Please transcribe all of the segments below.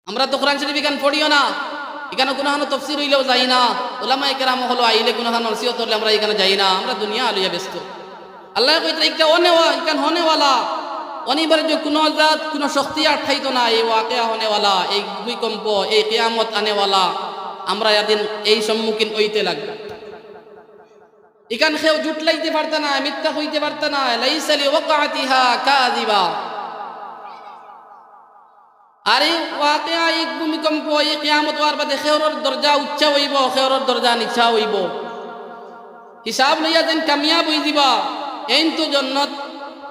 আমরা তো কোরআন শরীফ এখান পড়িও না, এখানে কোনো তফসির হইলেও যাই না, ওলামায়ে কেরাম হলো আইলে কোনো নসিহত হলে আমরা এখানে যাই না, আমরা দুনিয়া আলিয়া ব্যস্ত। আল্লাহ কইতে একটা এখান হনেওয়ালা অনিবার্য কোনো জাত কোনো শক্তি আর ঠাইতো না, এই ওয়াকিয়া হনেওয়ালা, এই ভূমিকম্প, এই কিয়ামত আনেওয়ালা, আমরা এদিন এই সম্মুখীন হইতে লাগবে। এখান কেউ জুটলাইতে পারত না, মিথ্যা হইতে পারত না, লাইসা লিওয়াকাতিহা কাযিবা। আর এই ওয়াকিয়া, এই ভূমিকম্প, এই কিয়ামত হওয়ার বাদে খেয়রর দরজা উচ্চা হইব, খেয়রর দরজা নিচা হইব। হিসাব লইয়া যেন কামিয়াব হই দিবা, এন তো জন্নত,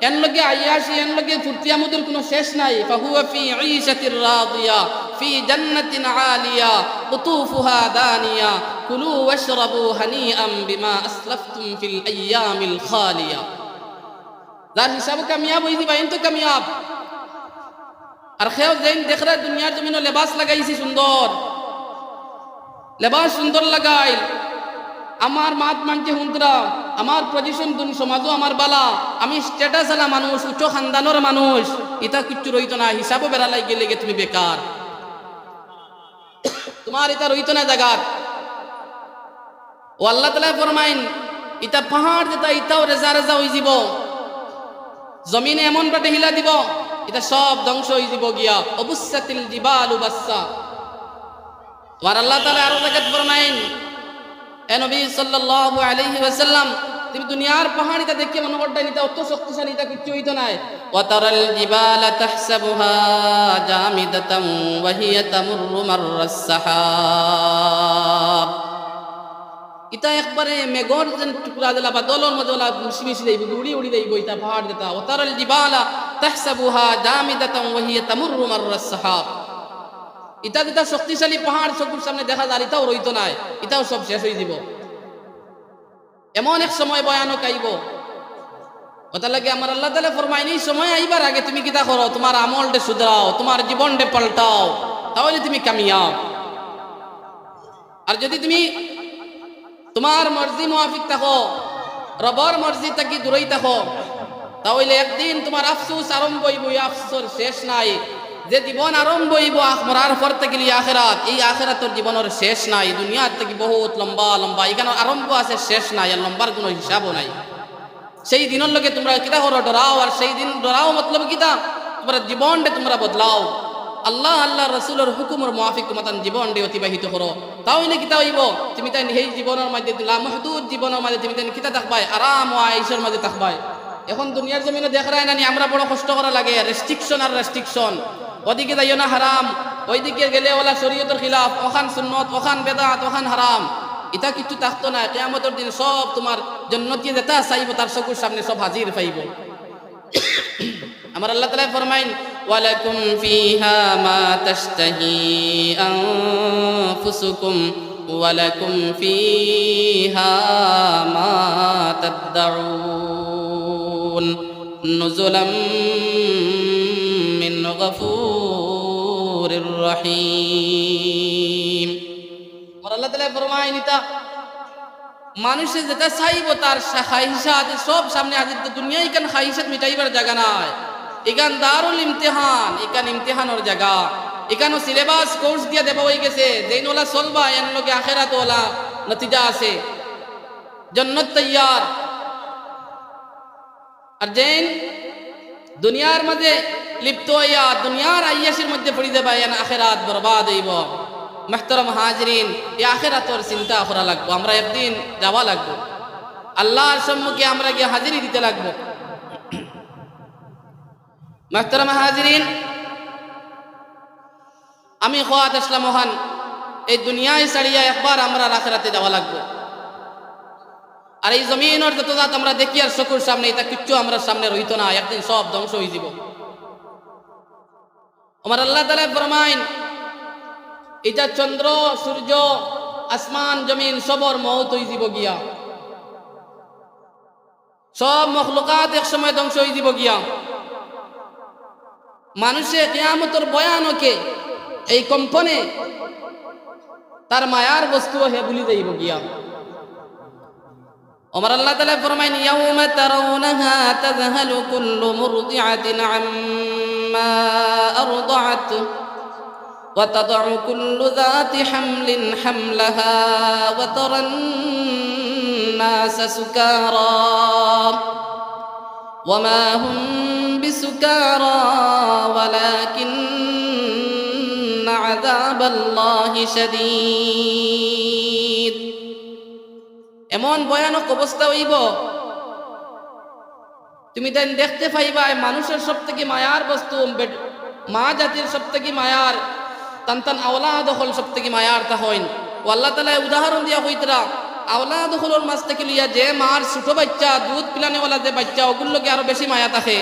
এন লগে আইয়াসি, এন লগে ফুর্তি আমদের কোনো শেষ নাই। ফাহুয়া ফি ঈশাতির রাদিয়া ফি জান্নাতিন আলিয়া কুতুফুহা দানিয়া কুলু ওয়াশরাবু হানিআম বিমা আসলাফতুম ফিল আইয়ামিল খালিয়া। যার হিসাব কামিয়াব হই দিবা, এন তো কামিয়াব। আর খেও যেন দেখরা দুনিয়ার জমিনে লেবাস লাগাইছি সুন্দর, লেবাস সুন্দর লাগাইল, আমার মাত মানছে হুন্দরা, আমার পজিশন দুন সমাজও আমার বালা, আমি স্ট্যাটাস আলা মানুষ, উচ্চ খানদানোর মানুষ, ইটা কিচ্ছু রইতো না। হিসাবও বেড়ালাই গেলে তুমি বেকার, তোমার ইটা রইতো না জাগাত। ও আল্লাহ তাআলা ফরমাইন, ইটা পাহাড় যেটা ইটাও রেজা রেজা হয়ে যাব, জমিনে এমন বাটে হিলা দিব, এটা সব ধ্বংস হয়ে যাব গিয়া। অবুসাতিল জিবালু বাসসা। আর আল্লাহ তাআলা আরো জায়গাত ফরমাইন, এ নবী সাল্লাল্লাহু আলাইহি ওয়াসাল্লাম, তুমি দুনিয়ার পাহাড়িটা দেখে মনে করতে নিতা অত শক্তিশালী, এটা কিচ্ছু হইতো না। ওয়া তারাল জিবালা তাহসাবুহা জামিদাতান ওয়া হিয়া তামুররু মাররাস সাহাব। ইটা একবারে মেঘর যেন টুকরা দিলা বা দলর মধ্যে মিশমিশি যাইব, উড়ি উড়ি যাইব ইটা পাহাড় যেটা। ওয়া তারাল জিবালা তাহসাবুহা জামিদাতান ওয়া হিয়া তামুররু মাররাস সাহাব। ইটা যেটা শক্তিশালী পাহাড় চোখের সামনে দেখা যায়, এটাও রইতো না, এটাও সব শেষ হয়ে যাব। এমন এক সময় ভয়ানক আইব, ওটা লাগে আমার আল্লাহ তাআলা ফরমাইনি, সময় আইবার আগে তুমি কিতা করো, তোমার আমলটা শুধরাও, তোমার জীবনটা পাল্টাও, তাহলে তুমি কামিয়াব। আর যদি তুমি তোমার মর্জি মুআফিক থাকো, রবের মর্জি থেকে দূরেই থাকো, তাহলে একদিন তোমার আফসোস আরম্ভ হইব, আফসোস শেষ নাই। যে জীবন আরম্ভ হইব মরার পর থেকে আখিরাত, এই আখিরাতের জীবনের শেষ নাই। দুনিয়ার থেকে বহুত লম্বা লম্বা, এখানে আরম্ভ আছে, শেষ নাই, আর লম্বার কোনো হিসাবও নাই। সেই দিনের লগে তোমরা কিতা করো, ডরাও। আর সেই দিন ডরাও মতলব কিতা, তোমরা জীবনটা তোমরা বদলাও, আল্লাহ আল্লাহ রসুলের হুকুমের মুআফিক তোমার জীবনটা অতিবাহিত করো। তাহলে কিতা হইব, তুমি তাই সেই জীবনের মধ্যে লামহদুদ জীবনের মধ্যে তুমি তাই কিতা থাকবাই, আরাম ও আয়েশের মধ্যে থাকবাই। এখন দুনিয়ার জমিনে দেখ রায় না, আমরা বড় কষ্ট করা লাগে, রেস্ট্রিকশন আর রেস্ট্রিকশন। ওদিকে যাইও না হারাম, ওইদিকে গেলে ওলা শরীয়তের খিলাফ, ওখান সুন্নত, ওখান বেদাত, ওখান হারাম, এটা কিছু থাকতো না। কিয়ামতের দিন সব তোমার জান্নাতি যেটা চাইব তার চকুর সামনে সব হাজির পাইব। আমার আল্লাহ তাআলা ফরমাইন, ওয়ালাকুম ফিহা মা তাশতাহি আনফুসুকুম ওয়ালাকুম ফিহা মা তাদউন নুজুলাম মিন গফুরির রহিম। আমার আল্লাহ তাআলা ফরমাইন, এটা মানুষে যেটা চাইব তার খাহিশাত সব সামনে হাজির। দুনিয়া এখান খাহিশাত মিটাইবার জায়গা নাই, এখান দারুল ইমতিহান, এখান ইমতিহানের জায়গা। এখানে সিলেবাস কোর্স দিয়ে দেওয়া হয়ে গেছে, যেইন ওলা চলবা এর লগে আখিরাত ওলা নতিজা আছে, জান্নাত তৈয়ার। আর যেইন দুনিয়ার মাঝে লিপ্ত হইয়া দুনিয়ার আইয়াসির মধ্যে পড়ে যাবা, এন আখিরাত বরবাদ হইব। মুহতারাম হাজিরিন, এই আখিরাতের চিন্তা করা লাগবো, আমরা একদিন যাওয়া লাগবো, আল্লাহর সম্মুখে আমরা গিয়ে হাজিরি দিতে লাগবো। মুহতারাম হাজিরিন, আমি খোয়াত ইসলাম মহান, এই দুনিয়ায় ছাড়িয়া একবার আমরা আখিরাতে যাওয়া লাগবো। আর এই জমিনের যত জাত আমরা দেখি আর চকুর সামনে, এটা কিচ্ছু আমরা সামনে রইতো না, একদিন সব ধ্বংস হয়ে যাব। আমার আল্লাহ তাআলা ফরমাইন, এটা চন্দ্র সূর্য আসমান জমিন সবর মৌত হয়ে যাব গিয়া, সব মখলুকাত এক সময় ধ্বংস হয়ে যাব গিয়া। মানুষে কিয়ামতের ভয়ানকে এই কম্পনে তার মায়ার বস্তু হে ভুলি যাইব গিয়া। আমার আল্লাহ তাআলা ফরমাইন, ইয়াউমা তারাউনাহা তাযহালু কুল্লু মুরদিআতিন আম্মা আরদাআত وتضع كل ذات حمل حملها وترى الناس سكارى وما هم بسكارى ولكن عذاب الله شديد এমন ভয়ানক অবস্থা হইব তুমি দেন দেখতে পাইবা মানুষের সবথেকে মায়ার বস্তু মা জাতির সবথেকে মায়ার তান্তান আওলাদ হল সবথেকে মায়ার তা হইন ও আল্লাহ তাআলা উদাহরণ দিয়া কইতরা আওলাদ হলর মাছ থেকে লিয়া যে মার ছোট বাচ্চা দুধ পিলানেওয়ালা যে বাচ্চা ওগুলোকে আরো বেশি মায়া থাকে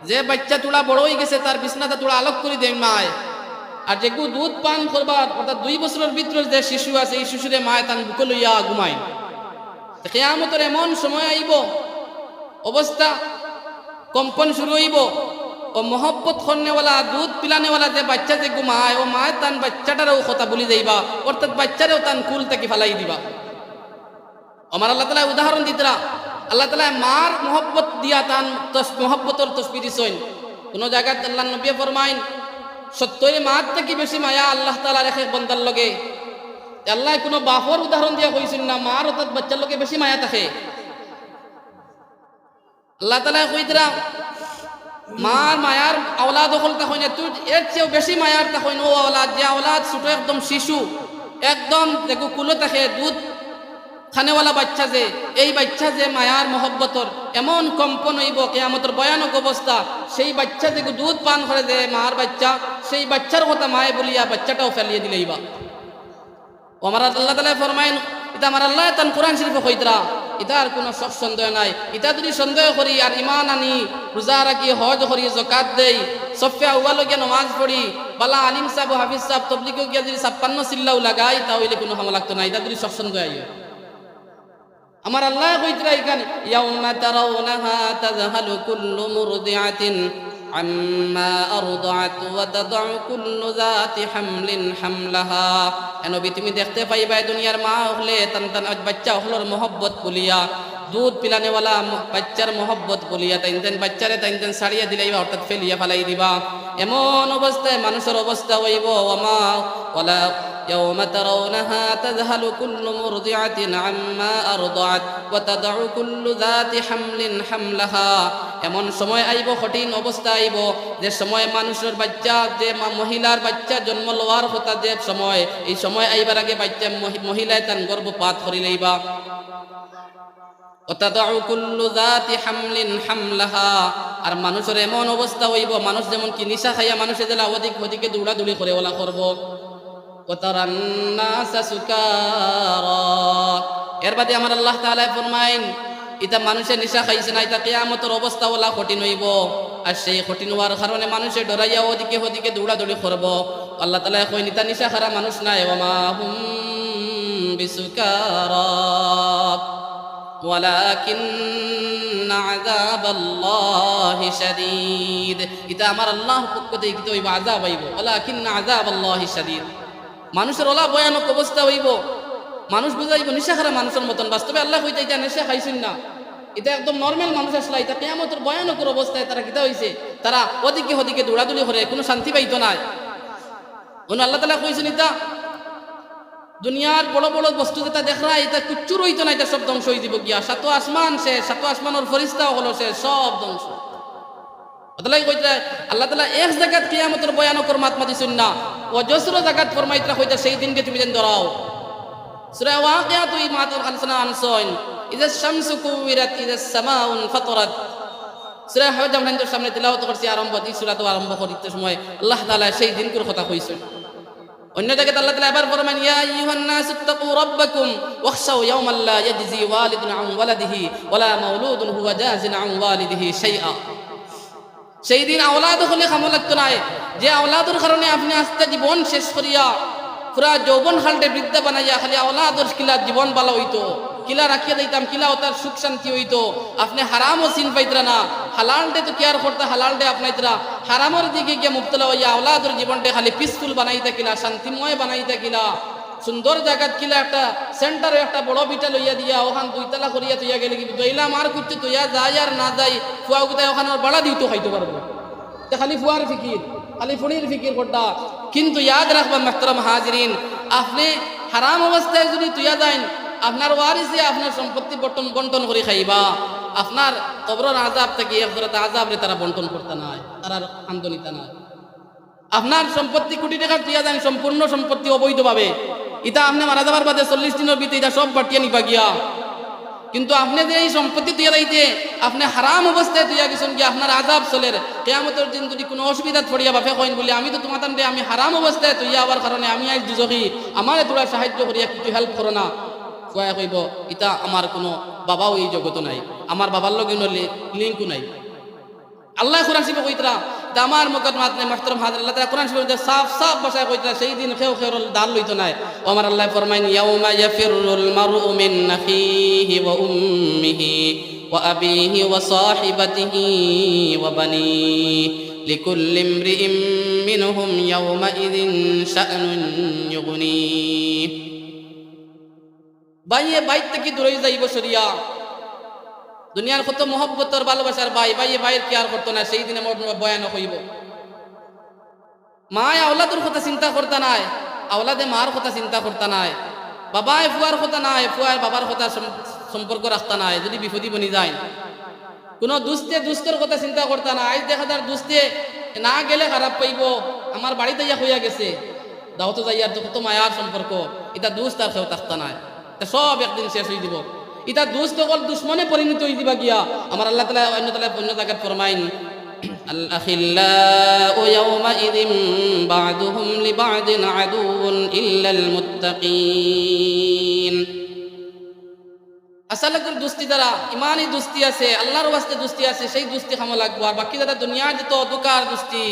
যে বাচ্চা তোলা বড় হয়ে গেছে তার বিছনাটা তোলা আলোক করে দেয় মায় আর যেগুলো দুধ পান করবার অর্থাৎ 2 বছরের ভিতরের যে শিশু আছে এই শিশুরে মায় তান বুকে লইয়া ঘুমায় কিয়ামতের এমন সময় আইব অবস্থা কম্পন শুরু হইব ও মোহব্বত করনেওয়ালা দুধ পিলানেওয়ালা যে বাচ্চা যে ঘুমায় ও মায় তান বাচ্চাটারও কথা বলি যাইবা অর্থাৎ বাচ্চারেও তান কুল থেকে ফালাই দিবা আমার আল্লাহ তাআলা উদাহরণ দিতরা আল্লাহ তাআলা মার মোহব্বত দিয়া তান মোহব্বতর তসবিহ দিছেন কোন জায়গায় আল্লাহ নবী ফরমাইন সত্যই মার থেকে বেশি মায়া আল্লাহ তাআলা রেখে বান্দার লগে আল্লাহ কোনো বাপর উদাহরণ দিয়া কইছেন না মার অর্থাৎ বাচ্চার লগে বেশি মায়া থাকে আল্লাহ তাআলা কইতরা মার মায়ার আওলাদ হল তা হইনা তুই এর চেয়েও বেশি মায়ার তা হইন ও আওলাদ যে আওলাদ ছোট একদম শিশু একদম দেখো কুলো থাকে দুধ খানেওয়ালা বাচ্চা যে এই বাচ্চা যে মায়ার মহব্বতর এমন কম্পন হইব কিয়ামতের ভয়ানক অবস্থা সেই বাচ্চা যে দুধ পান করে যে মার বাচ্চা সেই বাচ্চার কথা মায়ে বলিয়া বাচ্চাটাও ফেলিয়ে দিলেইবা ও আমার আল্লাহ তাআলা ফরমাইন এটা আমার আল্লাহ তান কোরআন শরীফে কইতরা ইতার কোনো সন্দেহ নাই ইতা যদি সন্দেহ করি আর ঈমান আনি রোজা রাখি হজ করি যাকাত দেই সফে আউয়াল গিয়ে নামাজ পড়ি বালা আলিম সাহেব হাফিজ সাহেব তাবলীগে গিয়ে যদি 56 সিল্লাও লাগাই তাহলে কোনো হামলা লাগতো না এটা যদি সন্দেহ আইও আমার আল্লাহ কইতরা এখানে ইয়াউমা তারাউনাহা তাযহালু কুল্লু মুরদিআতিন আম্মা আরদাআত ওয়া তাদউ কুল্লু যাতি হামলিন হামলাহা নবী তুমি দেখতে পাইবা দুনিয়ার মা হলে তান বাচ্চা হলর মোহব্বত বলিয়া দুধ পিলানেওয়ালা বাচ্চার মোহব্বত বলিয়া তাইন বাচ্চারে তাইন ছাড়িয়া দিলাইবা অর্থাৎ ফেলিয়া ফালাই দিবা এমন অবস্থায় মানুষের অবস্থা হইব ওমা ওয়ালা يوم ترونها تذهل كل مرضعة عما أرضعت وتضع كل ذات حمل حملها এমন সময় আইব কঠিন অবস্থা আইব যে সময় মানুষের বাচ্চা যে মহিলার বাচ্চা জন্ম লওয়ার কথা যে সময় এই সময় আইবার আগে বাচ্চা মহিলায় তান গর্ভপাত করি লইবা وتضع كل ذات حمل حملها আর মানুষের এমন অবস্থা হইব মানুষ যেমন কি নিশা খাইয়া মানুষে যেলা অধিক অধিকে দৌড়াদৌড়ি করে ওলা করব وترى الناس سكارى এর বাদে আমার আল্লাহ তাআলা ফরমাইন এটা মানুষের নিশা খাইছে না এটা কিয়ামতের অবস্থা ওলা কঠিন হইব আর সেই কঠিন হওয়ার কারণে মানুষে ডরাইয়া ওদিকে ওদিকে দৌড়াদৌড়ি করব আল্লাহ তাআলা কইন এটা নিশা খারা মানুষ নাই ওমা হুম বিসুকারা ওয়ালাকিন আযাবাল্লাহি শাদীদ এটা আমার আল্লাহর পক্ষ থেকে তো হইব আযাব হইব ওয়ালাকিন আযাবাল্লাহি শাদীদ মানুষের ওলা ভয়ানক অবস্থা হইব মানুষ বুঝাইব নিশা খারা মানুষের মতন বাস্তবে আল্লাহ কইতে এটা নেশা খাইছেন না এটা একদম নরমাল মানুষ আসলে এটা কিয়ামতের ভয়ানক অবস্থায় তারা কিতা হইছে তারা ওদিকে ওদিকে দৌড়াদৌড়ি করে কোনো শান্তি পাইতো না আল্লাহ তাআলা কইছেন এটা দুনিয়ার বড় বড় বস্তু যেটা দেখরা এটা কিচ্ছু রইতো না এটা সব ধ্বংস হয়ে দিব গিয়া সাত আসমান শেষ সাত আসমানের ফেরেশতাও হলো শেষ সব ধ্বংস আল্লাহ তাআলা এক জায়গাত কিয়ামতের ভয়ানক মাতমা দিছেন না অজস্র জায়গাত ফরমাইতরা কইতা সেই দিনকে তুমি যেন ধরাও সূরা ওয়াকিয়া তুই মাতুল আনসানা আনসইন ইযা শামসু কুবিরাত ইযা সামাউন ফাতারাত সূরা হজ আমরা সামনে তেলাওয়াত করছি আরম্ভ দি সূরা তো আরম্ভ করিতে সময় আল্লাহ তাআলা সেই দিনকুর কথা কইছেন অন্য জায়গায় আল্লাহ তাআলা এবার ফরমান ইয়া আইয়ুহান নাস ইত্তাকু রাব্বাকুম ওয়াখশাউ ইয়াওমান লা ইয়াজজি ওয়ালিদুন আন ওয়ালাদিহি ওয়ালা মাওলুদুন হুয়া জাযিন আন ওয়ালিদিহি শাইআ সেই দিন আওলাদ হলে খামো লাগতো না যে আওলাদের কারণে আপনি আস্তে জীবন শেষ করিয়া পুরা যৌবন হালটে বৃদ্ধা বানাইয়া খালি আওলাদের কিলা জীবন ভালো হইতো কিলা রাখিয়া দিতাম কিলা তার সুখ শান্তি হইতো আপনি হারামও চিন পাইতরা না হালালটে তো কেয়ার করতে হালালটে আপনাইতরা হারামের দিকে গিয়ে মুবতলা হইয়া আওলাদের জীবনটা খালি পিসফুল বানাইতা কিলা শান্তিময় বানাইতা কিলা সুন্দর জায়গাত কিলা একটা সেন্টারে একটা বড় বিটা লইয়া দিয়া ওখান দুইতলা করিয়া তুইয়া গেলে কি দইলা মার কুচ্ছু তুইয়া যাই আর না যাই ফুয়া গুতায় ওখানে বাড়া দিতে খাইতে পারবো খালি ফুয়ার ফিকির খালি ফুড়ির ফিকির করতা। কিন্তু ইয়াদ রাখবা মাহতারাম হাজিরিন, আপনি হারাম অবস্থায় যদি তুইয়া যাইন, আপনার ওয়ারিসে আপনার সম্পত্তি বন্টন করে খাইবা। আপনার কবরের আযাব থেকে আখিরাতে আযাব রে তারা বন্টন করতে নাই, তারা আন্দোলিতা নাই। আপনার সম্পত্তি কোটি টাকা তুইয়া যান, সম্পূর্ণ সম্পত্তি অবৈধভাবে, এটা আপনি মারা যাবার বাদে 40 দিনের ভিতরে এটা সব বাটিয়া নিবা গিয়া। কিন্তু আপনি যে এই সম্পত্তি তুইয়া যাইতে আপনি হারাম অবস্থায় তুইয়া গেছেন গিয়া, আপনার আযাব চলের কিয়ামতের দিন যদি কোনো অসুবিধা পড়িয়া বাপে কইন বলে আমি তো তোমার তান্ডে আমি হারাম অবস্থায় তুইয়া আবার কারণে আমি আজ দুজখি, আমারে তোরা সাহায্য করিয়া কিছু হেল্প করো না। কয়া কইব এটা আমার কোনো বাবাও এই জগত নাই, আমার বাবার লগে লিঙ্কও নাই। আল্লাহ কোরআন শরীফে কইতরা আমার মুখত মাত নাই মাহতারাম হাজির, আল্লাহ তাআলা কোরআন শরীফে সাফ সাফ ভাষায় কইতরা সেই দিন খেও খেরল দাল লইতো নাই। ও আমার আল্লাহ ফরমাইন ইয়াউমা ইয়াফিরুল মারউ মিন আখিহি ওয়া উম্মিহি ওয়া আবিহি ওয়া সাহিবাতিহি ওয়া বানিহি লিকুল্লি ইমরিইম মিনহুম ইয়াউমা ইযিন শা'নুন ইউগনিহি। বাইয়ে বাইত থেকে দূরে যাইব সরিয়া, দুনিয়ার কত মহব্বতর ভালোবাসার বাইয়ে বাইয়ের কেয়ার করতো না, সেই দিনে বয়ান হইব। মায় আওলাদের কথা চিন্তা করতে নাই, আওলাদে মার কথা চিন্তা করতে নাই, বাবায় ফুয়ার কথা নাই, ফুয়ার বাবার কথা সম্পর্ক রাখতে নাই যদি বিপদী বনি যায়। কোনো দুস্থের কথা চিন্তা করতে না, আজ দেখা যার দুস্থে না গেলে খারাপ পাইব, আমার বাড়িতে ইয়া হইয়া গেছে দাওতো যাইয়ার তো কত মায়ার সম্পর্ক, এটা দুস্থ আর কেউ থাকতে নাই, সব একদিন শেষ হয়ে দিব। এটা দুষ্ট কল দুশ্মনে পরিণত হয়ে দিবা গিয়া। আমার আল্লাহ তাআলা অন্য জায়গায় ফরমাইন আল আখিল্লাউ ইয়াওমাইযিন বা'দুহুম লিবা'দিন আদুউন ইল্লাল মুত্তাকিন। আসলে দুস্তি দ্বারা ইমানি দুস্তি আছে, আল্লাহর ওয়াস্তে দুস্তি আছে, সেই দুস্তি খামো লাগবো। আর বাকি যারা দুনিয়ায় যত অধকার দুস্তি,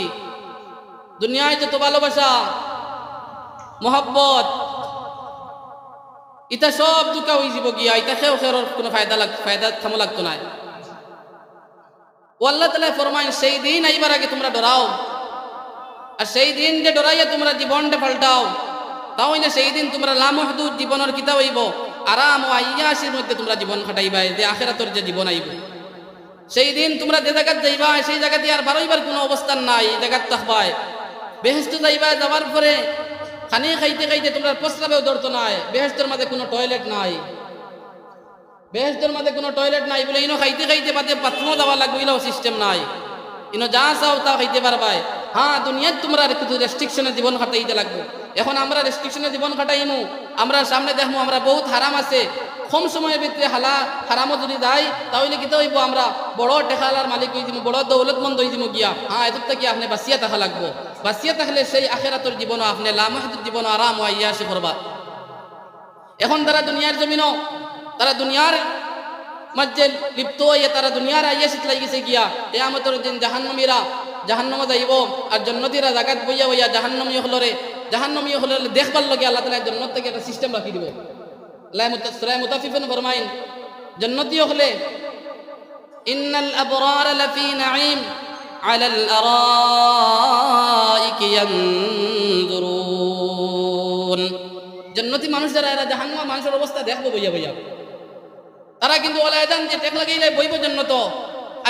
দুনিয়ায় যত ভালোবাসা মোহাব্বত, এটা সব দুকা হয়ে যাব গিয়া, এটা খেও খেরর কোনো ফায়দা থামো লাগতো না। ও আল্লাহ তাআলা ফরমাইন সেই দিন আইবার আগে তোমরা ডরাও, আর সেই দিন যে ডরাইয়া তোমরা জীবনটা পাল্টাও, তাও না সেই দিন তোমরা লামহদুদ জীবনের কিতা হইব, আরাম ও আইয়াসির মধ্যে তোমরা জীবন কাটাইবা, যে আখিরাতের যে জীবন আইব। সেই দিন তোমরা যে জায়গা যাইবা সেই জায়গাতে আর বারোইবার কোনো অবস্থান নাই, এই জায়গা থাকবাই। বেহেশতে যাইবা, যাওয়ার পরে খানি খাইতে খাইতে তোমরা প্রস্রাবেও ধরতো নাই, বেহেশতের মাঝে কোনো টয়লেট নাই, বেহেশতের মাঝে কোনো টয়লেট নাই বলে ইনো খাইতে খাইতে বাদে বাথরুমও যাওয়া লাগবে, ইনো সিস্টেম নাই, ইনো যা চাও তা খাইতে পারবাই। হ্যাঁ দুনিয়ায় তোমরা কিছু রেস্ট্রিকশনে জীবন কাটাইতে লাগবে। এখন আমরা রেস্ট্রিকশনে জীবন কাটাইমু, আমরা সামনে দেখবো আমরা বহুত হারাম আছে, কম সময়ের ভিতরে হারামও যদি যাই তাহলে কি হইব, আমরা বড় টেকালার মালিক হয়ে দিব, বড় দৌলতমন্দ হয়ে দিব গিয়া। হ্যাঁ এত থেকে আপনি বাঁচিয়া থাকা লাগবো, বাঁচিয়া থাকলে সেই আখিরাতের জীবনও আপনি লামহদুদ জীবন আরাম ও আইয়াসি করবা। এখন তারা দুনিয়ার জমিনও, তারা দুনিয়ার মাঝে লিপ্ত হইয়া তারা দুনিয়ার আইয়াসিত লাগিয়েছে গিয়া। কিয়ামতের দিন জাহান্নামীরা জাহান্নামে যাইব, আর জান্নাতীরা জাগাত বইয়া বইয়া জাহান্নামী হলরে দেখবার লগে আল্লাহ তাআলা জান্নাত থেকে একটা সিস্টেম রাখি দিব। সূরা মুতাফফিফিন ফরমাইন জান্নাতী হলে ইন্নাল আবরার লাফি নাঈম আলাল আরাইকি ইয়ানজুরুন। জান্নাতী মানুষ যারা এরা জাহান্নামী মানুষের অবস্থা দেখবো বইয়া বইয়া, তারা কিন্তু ওলায়দান যে টেক লাগাইলে বইব জান্নাত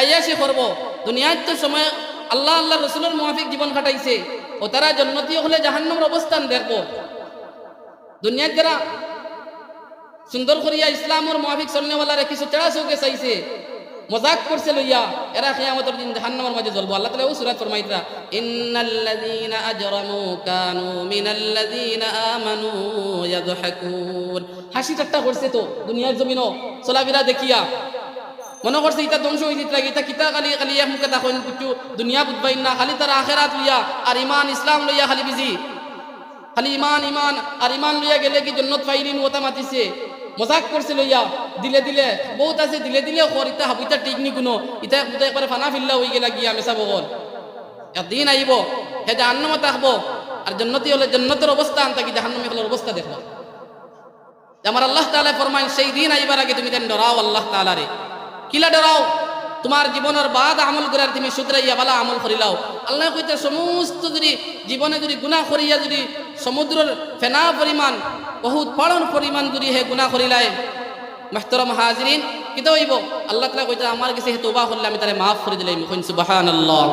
আইয়াসি করব। দুনিয়ার তো সময় আল্লাহ আল্লাহ রসুলের মুআফিক জীবন কাটাইছে, ও তারা জান্নাতী হলে জাহান্নামের অবস্থান দেখবো। দুনিয়ার যারা সুন্দর করিয়া ইসলামের মুআফিক চলনেওয়ালারে কিছু তেড়া চৌকে চাইছে, মজাক করছে লইয়া, এরা কিয়ামতের দিন জাহান্নামের মাঝে জ্বলবো। আল্লাহ তাআলা ও সূরা ফরমাইতরা ইন্নাল্লাযীনা আজরামু কানু মিনাল্লাযীনা আমানু ইয়াদহাকুন। হাসি ঠাট্টা করছে তো দুনিয়ার জমিনও চলাফেরা দেখিয়া, মনে করছে ইটা ধ্বংস হয়ে যেতে লাগে, ইটা কিতা খালি খালি এক মুখে দেখেন কিছু দুনিয়া বুঝবাই না, খালি তারা আখেরাত লইয়া আর ইমান ইসলাম লইয়া খালি বিজি, খালি ইমান আর ইমান লইয়া গেলে কি জান্নাত পাইলিন ওটা মাতিছে, মজাক করছে লইয়া দিলে দিলে বহুত আছে, দিলে দিলে কর ইটা হাবিটা ঠিক নি কোনো, ইটা একবারে ফানা ফিল্লা হয়ে গেলা গিয়া মেসা বগল। একদিন আইব হে জাহান্নামে থাকবো, আর জান্নাতি হলে জান্নাতের অবস্থা আনতা কি জাহান্নামী হলের অবস্থা দেখবো। আমার আল্লাহ তাআলা ফরমাইন সেই দিন আইবার আগে তুমি দেন ডরাও আল্লাহ তাআলা রে। কিলা ডরাও? তোমার জীবনের বাদ আমল করার তুমি শুধরাইয়া বালা আমল করিলাও। আল্লাহ কইতে সমস্ত যদি জীবনে যদি গুনাহ করিয়া যদি সমুদ্রের ফেনা পরিমাণ বহুত পালন পরিমাণ যদি হে গুনাহ করিলাই মাহতারাম হাজিরিন কিতা হইব? আল্লাহ তাআলা কইতে আমার কাছে হে তওবা করলে আমি তারে মাফ করে দিলাম। সুবহানাল্লাহ।